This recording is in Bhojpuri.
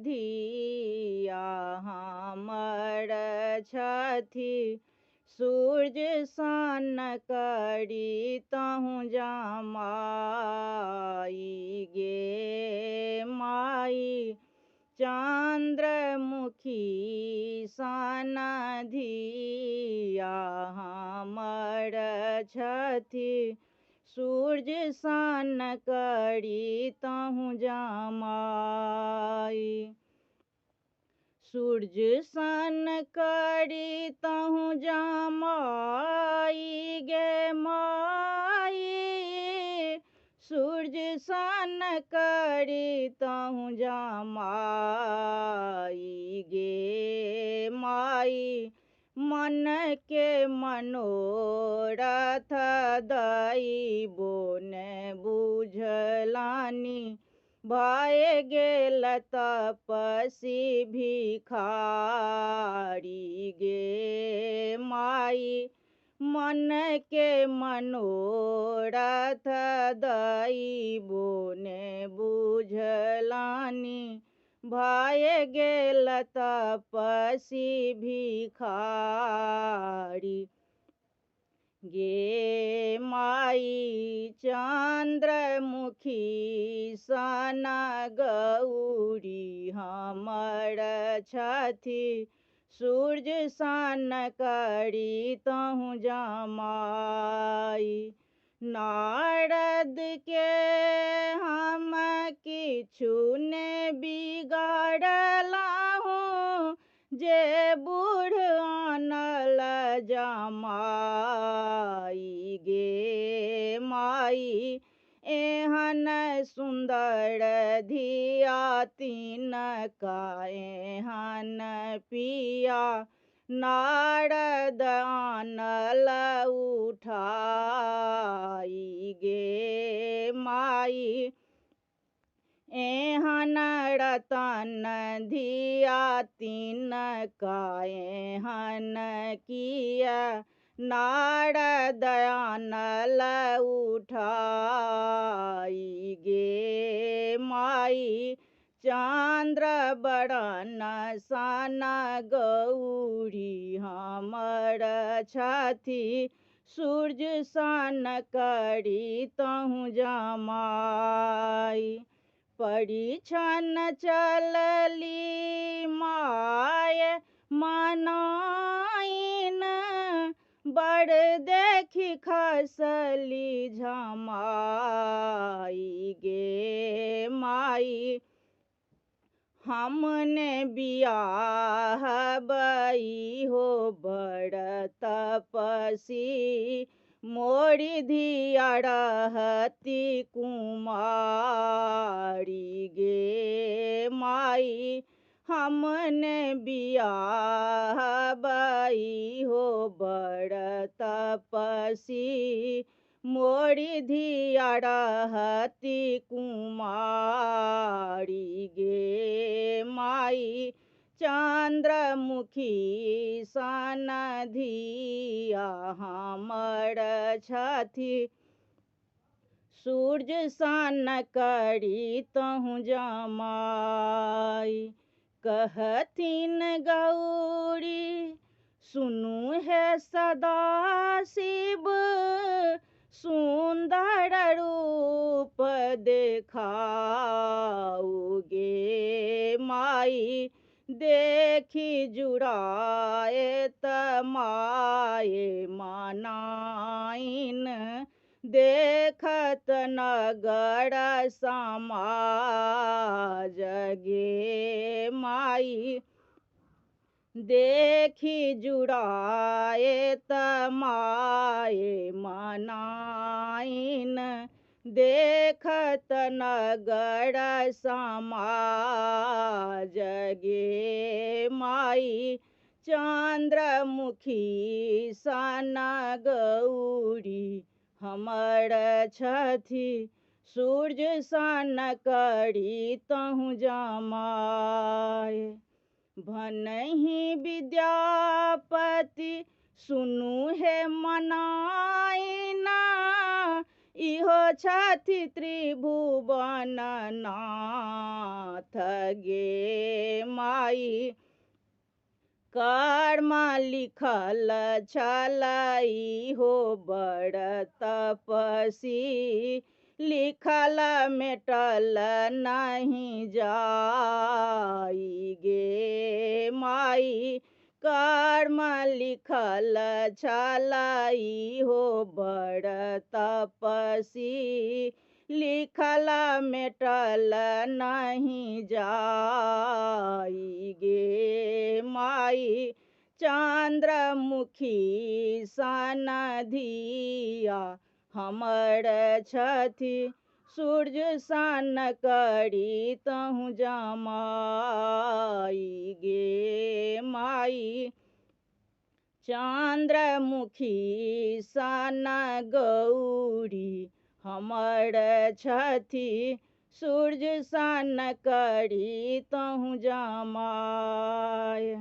धिया हमर छथि सूर्य सन करी तहु जमाई गे माई चंद्रमुखी सन धिया हमर छथि सूर्य सन करी तहु जमाई सूर्य सन करी तहु जमाई गे माई सूर्य सन करी तहु जमाई गे माई मन के मनोरथ दैबो ने बुझलानी भय गेल तपसी भिखारी गे माई मन के मनोरथ दैबो ने बुझलानी भय गेल तपसी भिखारी गे माई चंद्रमुखी सन गौरी हमर छथि सूर्य सन करी तहु जमाई नारद के हम किछु ने बिगाड़लहु जे बूढ़ आनल जमाई गे माई एहन सुंदर धिया तिनका एहन पिया नारद आनल उठाई गे माई एहन रतन धिया तिनका एहन किया नारद आनल उठाई गे माई चंद्र बरन सन गौरी हमर छथि सूर्य सन करी तहु जमाई परिछन चलली माय मनाइन बड़ देखि खसली झमाई गे माई हमने बियाह बई हो बड़ तपसी मोरी धिया रहती कुमारी गे माई हमने बियाह बई हो बड़ तपसी मोरी धिया रहती कुमारी गे माई चंद्रमुखी सन धिया हमर छथि सूर्य सन करी तहु जमाई कहथिन गौरी सुनु है सदा शिव सुंदर रूप देखाऊ गे माई देखी जुड़ाए तमाए मनाइन देखत नगर समाज गे माई देखी जुड़ाए तमाए मनाइन देखत नगर समाज गे माई चंद्रमुखी सन गौरी हमर छथि सूर्य सन करी तहु जमाए भनहि विद्यापति सुनु हे मनाइना इहो छथि त्रिभुवन नाथ गे माई। कर्म लिखल छल इहो बड़ तपसी, लिखल मेटल नहीं जाई गे माई। कर्म लिखल छल इहो बड़ तपसी, लिखल मेटल नहीं जाई गे माई। चंद्रमुखी सन धिया हमर छथि, सूर्य सन करी तहु जमाई गे माई। चंद्रमुखी सन गौरी हमर छथि, सूर्य सन करी तहु जमाय।